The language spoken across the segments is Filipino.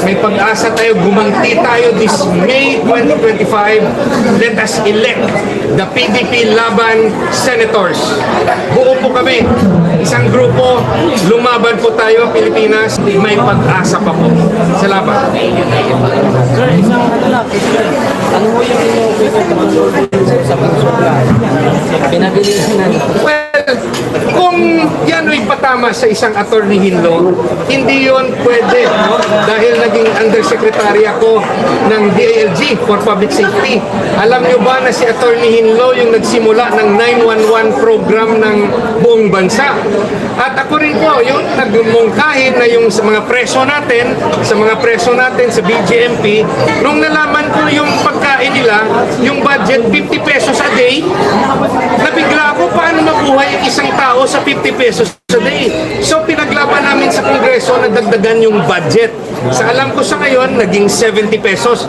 May pag-asa tayo, gumanti tayo this May 2025. Let us elect the PDP Laban Senators. Buo po kami. Isang grupo, lumaban po tayo, Pilipinas. May pag-asa pa po sa laban. Sir, isang ano lang, ano mo yung sa pagsupply? Pinabilihan na. Well, kung yan ay patama sa isang attorney Hinlo, hindi yon pwede, no? Dahil naging undersecretary ako ng DILG for Public Safety. Alam nyo ba na si attorney Hinlo yung nagsimula ng 911 program ng buong bansa? At ako rin po, yung nagmungkahin na yung sa mga preso natin, sa BJMP, nung nalaman ko yung pagkain nila, yung budget 50 pesos a day, nabigla ako paano mabuhay ang isang tao sa 50 pesos a day. So pinaglaban namin sa Kongreso na dagdagan yung budget. Sa alam ko sa ngayon, naging 70 pesos.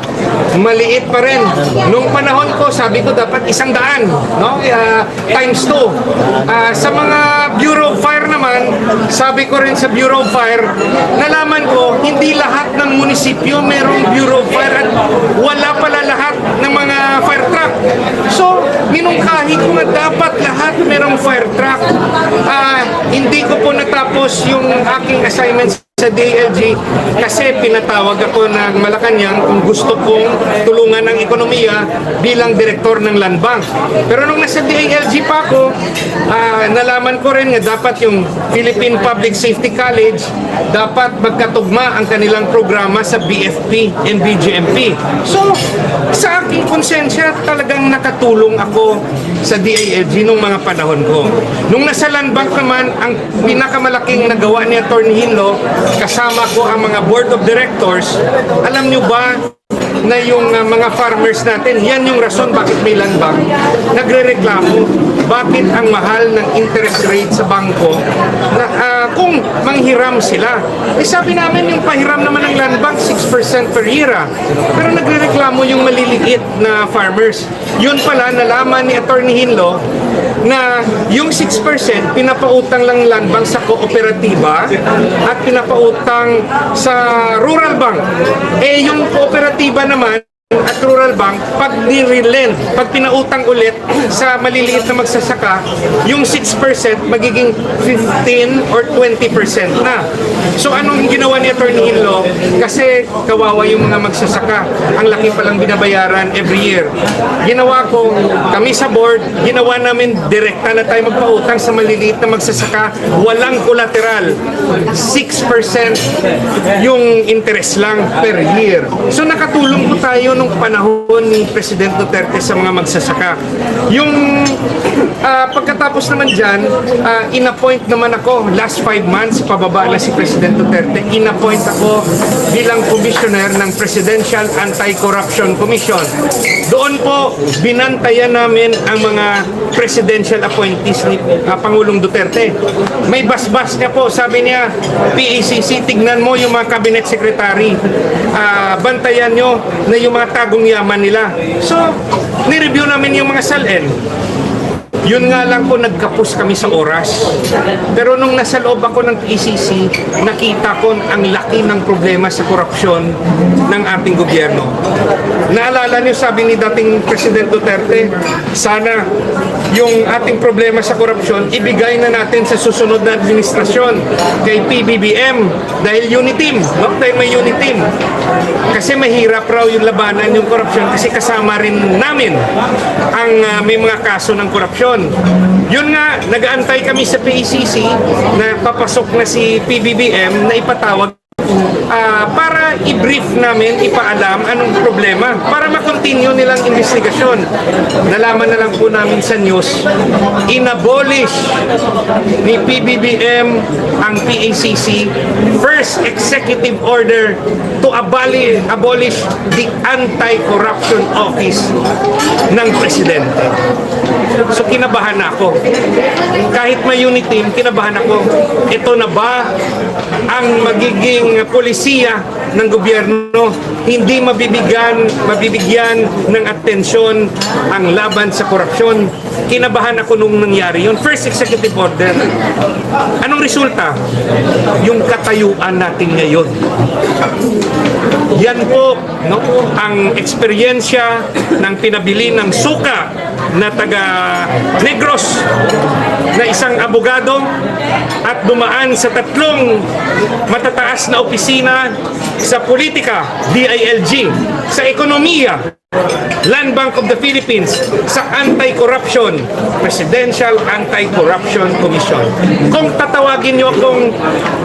Maliit pa rin. Nung panahon ko, sabi ko dapat 100, no? Times 2. Sa mga Bureau of Fire naman, sabi ko rin sa Bureau of Fire, nalaman ko, hindi lahat ng munisipyo merong Bureau of Fire at wala pala lahat ng mga fire truck. So, minungkahi ko nga dapat lahat merong fire truck. Hindi ko po natapos yung aking assignments sa DILG kasi pinatawag ako ng Malacanang kung gusto kong tulungan ng ekonomiya bilang direktor ng Land Bank. Pero nung nasa DILG pa ako, nalaman ko rin nga dapat yung Philippine Public Safety College dapat magkatugma ang kanilang programa sa BFP and BGMP. So, sa aking konsensya, talagang nakatulong ako sa DILG nung mga panahon ko. Nung nasa Land Bank naman, ang pinakamalaking nagawa ni Atty. Hinlo, kasama ko ang mga board of directors. Alam nyo ba na yung mga farmers natin, yan yung rason bakit may land bank, nagre-reklamo bakit ang mahal ng interest rate sa bangko na, kung manghiram sila. Sabi namin yung pahiram naman ng land bank 6% per year. Pero nagre-reklamo yung maliliit na farmers. Yun pala, nalaman ni Atty. Hinlo na yung 6% pinapautang lang land bank sa kooperatiba at pinapautang sa rural bank. Yung kooperatiba naman at rural bank, pag ni-relent, pag pinautang ulit sa maliliit na magsasaka, yung 6% magiging 15 or 20% na. So anong ginawa ni Atty. Hinlo? Kasi kawawa yung mga magsasaka. Ang laki palang binabayaran every year. Ginawa ko, kami sa board, ginawa namin direkta na tayo magpautang sa maliliit na magsasaka, walang collateral. 6% yung interest lang per year. So nakatulong po tayo nung panahon ni President Duterte sa mga magsasaka. Yung pagkatapos naman dyan, in-appoint naman ako, last 5 months, pababa na si President Duterte, in-appoint ako bilang commissioner ng Presidential Anti-Corruption Commission. Doon po, binantayan namin ang mga presidential appointees ni Pangulong Duterte. May basbas niya po, sabi niya, PACC, tignan mo yung mga cabinet secretary, bantayan nyo na yung mga tagong yaman nila. So, ni-review namin yung mga SALN. Yun nga lang po, nagkapos kami sa oras. Pero nung nasa loob ako ng PCC, nakita ko ang laki ng problema sa korupsyon ng ating gobyerno. Naalala niyo, sabi ni dating President Duterte, sana yung ating problema sa korupsyon, ibigay na natin sa susunod na administrasyon kay PBBM dahil uniteam, no? Dahil may uniteam. Kasi mahirap raw yung labanan yung korupsyon kasi kasama rin namin ang may mga kaso ng korupsyon. Yun nga, nag-aantay kami sa PACC na papasok na si PBBM na ipatawag para i-brief namin, ipaalam anong problema para ma-continue nilang investigasyon. Nalaman na lang po namin sa news, inabolish ni PBBM ang PACC first executive order to abolish the anti-corruption office ng presidente. So kinabahan ako. Kahit may unit team, kinabahan ako. Ito na ba ang magiging polisiya ng gobyerno, hindi mabibigyan ng atensyon ang laban sa korupsyon. Kinabahan ako nung nangyari yun. First executive order. Anong resulta? Yung katayuan natin ngayon. Yan po, no, ang eksperyensya ng pinabili ng suka na taga Negros na isang abogado at dumaan sa tatlong matataas na opisina sa politika, DILG, sa ekonomiya, Land Bank of the Philippines, sa Anti-Corruption, Presidential Anti-Corruption Commission. Kung tatawagin niyo akong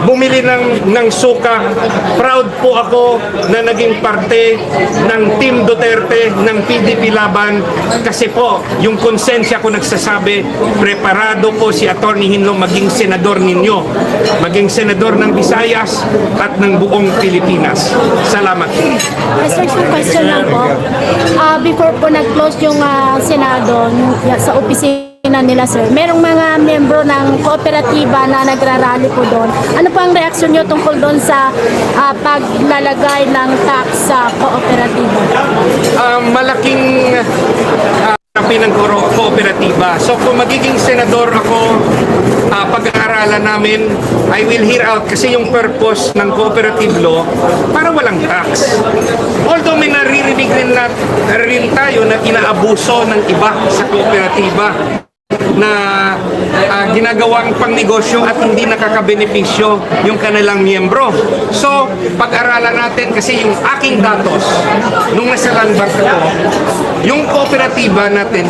bumili ng suka, proud po ako na naging parte ng Team Duterte ng PDP Laban kasi po yung konsensya ko nagsasabi, preparado po si Atty. Hinlo maging senador ninyo, maging senador ng Visayas at ng buong Pilipinas. Salamat. Sir, question lang po. Before po nag-close yung Senado sa opisina nila, sir, merong mga membro ng kooperatiba na nagrarally po doon. Ano po ang reaksyon nyo tungkol doon sa paglalagay ng tax sa kooperatiba? Malaking kapi ng kooperatiba. So kung magiging senador ako, pag-aaralan namin, I will hear out kasi yung purpose ng cooperative law para walang tax. Although may naririnig rin tayo na inaabuso ng iba sa kooperatiba na ginagawang pangnegosyo at hindi nakakabenepisyo yung kanilang miyembro. So, pag-aralan natin kasi yung aking datos nung nasa land bank ako, yung kooperatiba natin,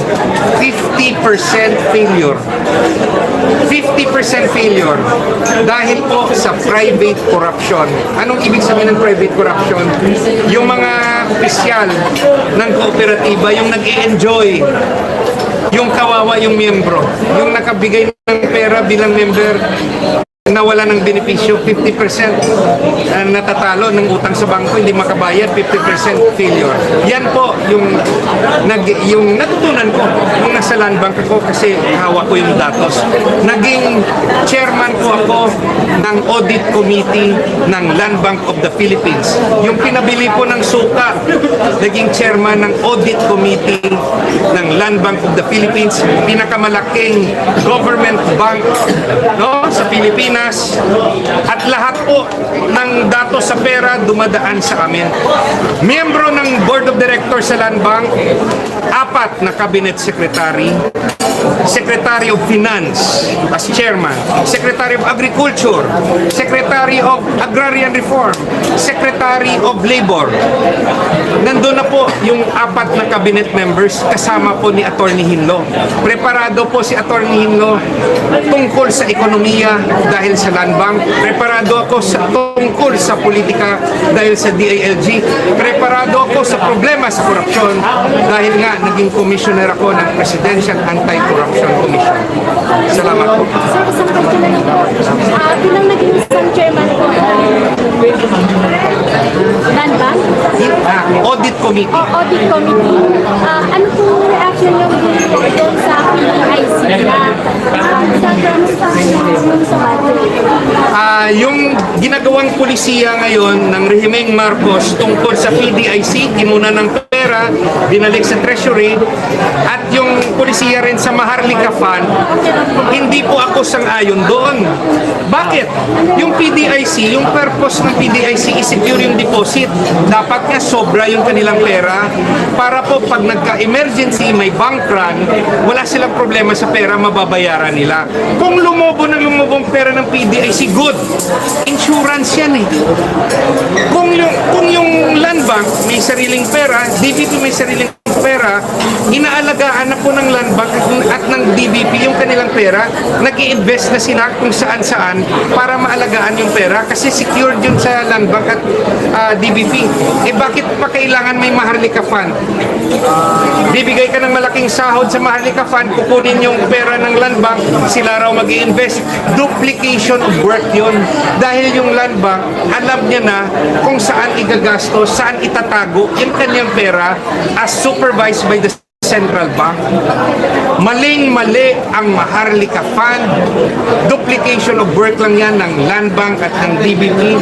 50% failure. 50% failure dahil po sa private corruption. Anong ibig sabihin ng private corruption? Yung mga opisyal ng kooperatiba, yung nag-i-enjoy, yung kawawa yung miyembro, yung nakabigay ng pera bilang member, nawala ng benepisyo, 50% natatalo ng utang sa bangko, hindi makabayad, 50% failure. Yan po yung natutunan ko nung nasa land bank ako kasi hawak ko yung datos. Naging chairman ko ako ng audit committee ng Land Bank of the Philippines. Yung pinabili po ng suka, naging chairman ng audit committee ng Land Bank of the Philippines, pinakamalaking government bank, no, sa Pilipinas. At lahat po ng datos sa pera dumadaan sa amin. Miyembro ng Board of Directors sa Land Bank, 4 na Cabinet Secretary, Secretary of Finance as Chairman, Secretary of Agriculture, Secretary of Agrarian Reform, Secretary of Labor. Nandun na po yung 4 na cabinet members kasama po ni Atty. Hinlo. Preparado po si Atty. Hinlo tungkol sa ekonomiya dahil sa Land Bank. Preparado ako tungkol sa politika dahil sa DILG. Preparado ako sa problema sa korupsyon dahil nga naging commissioner ako ng Presidential Anti-Corruption Commission. Salamat po. Sir, isang question na lang po. Bilang naging isang chairman po Land Bank? Audit Committee. Audit Committee. Ano po reaction yung doon sa PDIC na Yung ginagawang pulisiya ngayon ng Rehimeng Marcos tungkol sa PDIC, kinuna ng pera, binalik sa Treasury, at yung pulisiya rin sa Maharlika Fund, hindi po ako sang-ayon doon. Bakit? Yung PDIC, yung purpose ng PDIC is secure yung deposit. Dapat nga sobra yung kanilang pera para po pag nagka-emergency, may bank run, wala silang problema sa pera, mababayaran nila. Kung lumobo pera ng PDIC, good. Insurance yan eh. Kung yung land bank may sariling pera, DBP may sariling pera, inaalagaan na po ng land bank at ng DBP yung kanilang pera, nag-i-invest na sila kung saan-saan para maalagaan yung pera kasi secured yun sa land bank at DBP. Eh bakit pa kailangan may Maharlika Fund? Bibigay ka ng malaking sahod sa Maharlika Fund, kukunin yung pera ng land bank, sila raw mag-i-invest. Duplication of work yun. Dahil yung land bank, alam niya na kung saan igagastos, saan itatago yung kanyang pera as supervised by the Central Bank. Maling-mali ang Maharlika Fund. Duplication of work lang yan ng Land Bank at ng DBP.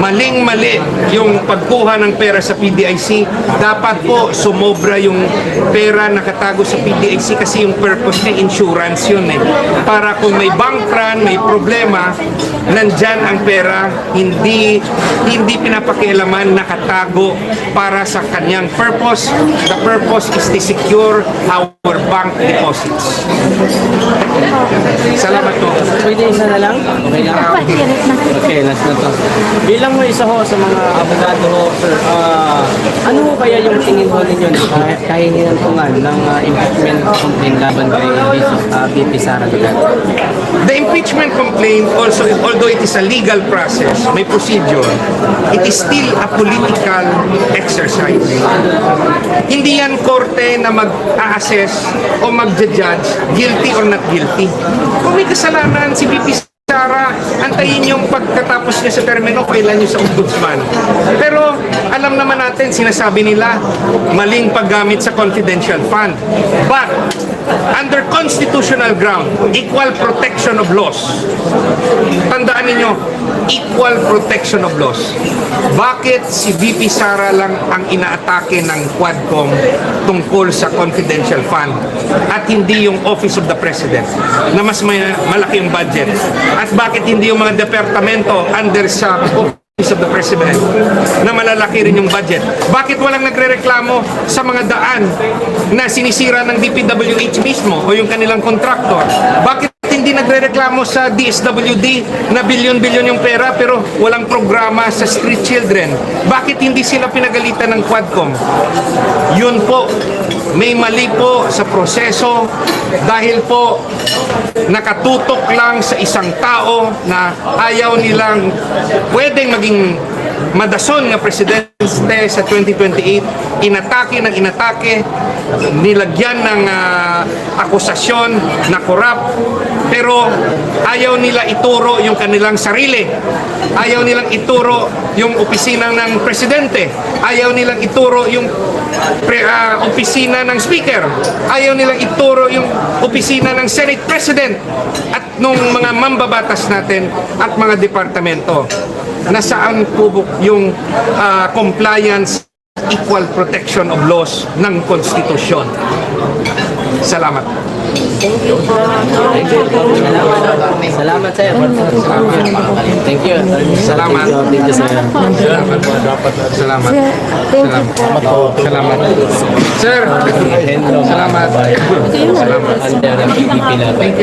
Maling-mali yung pagkuha ng pera sa PDIC. Dapat po sumobra yung pera nakatago sa PDIC kasi yung purpose niya insurance yun eh. Para kung may bank run, may problema, nandyan ang pera, hindi pinapakialaman, nakatago para sa kanyang purpose. The purpose is to secure our bank deposits. Salamat po. Pwede isa na lang? Okay lang? Okay, last na to. Bilang isa ho sa mga abogado ho, sir, ano ho kaya yung tingin ho ninyo na kahihinantungan ng impeachment complaint laban kay VP Sara Duterte? The impeachment complaint also, although it is a legal process, may procedure, it is still a political exercise. Hindi yan korte na mag-a-assess o mag-judge guilty or not guilty. Kung may kasalanan si VP Sara, antayin yung pagkatapos niya sa termino, kailan niyo sa ombudsman. Pero alam naman natin, sinasabi nila, maling paggamit sa confidential fund. But, under constitutional ground, equal protection of laws. Tandaan ninyo, equal protection of laws. Bakit si VP Sara lang ang inaatake ng Quadcom tungkol sa confidential fund at hindi yung Office of the President na mas malaki yung budget? At bakit hindi yung mga departamento under sa Office of the President na malalaki rin yung budget? Bakit walang nagrereklamo sa mga daan na sinisira ng DPWH mismo o yung kanilang kontraktor? Bakit hindi nagrereklamo sa DSWD na bilyon-bilyon yung pera pero walang programa sa street children? Bakit hindi sila pinagalitan ng Quadcom? Yun po, may mali po sa proseso dahil po nakatutok lang sa isang tao na ayaw nilang pwedeng maging madason nga presidente sa 2028, inatake ng inatake, nilagyan ng akusasyon na korap, pero ayaw nila ituro yung kanilang sarili. Ayaw nilang ituro yung opisina ng presidente. Ayaw nilang ituro yung opisina ng speaker. Ayaw nilang ituro yung opisina ng Senate President at nung mga mambabatas natin at mga departamento. Nasaan po yung compliance, equal protection of laws ng konstitusyon? Salamat. Salamat sir. Thank you. Salamat. Thank you sir. Salamat. Salamat. Salamat. Sir, salamat. Salamat. Under PDP level. Thank you.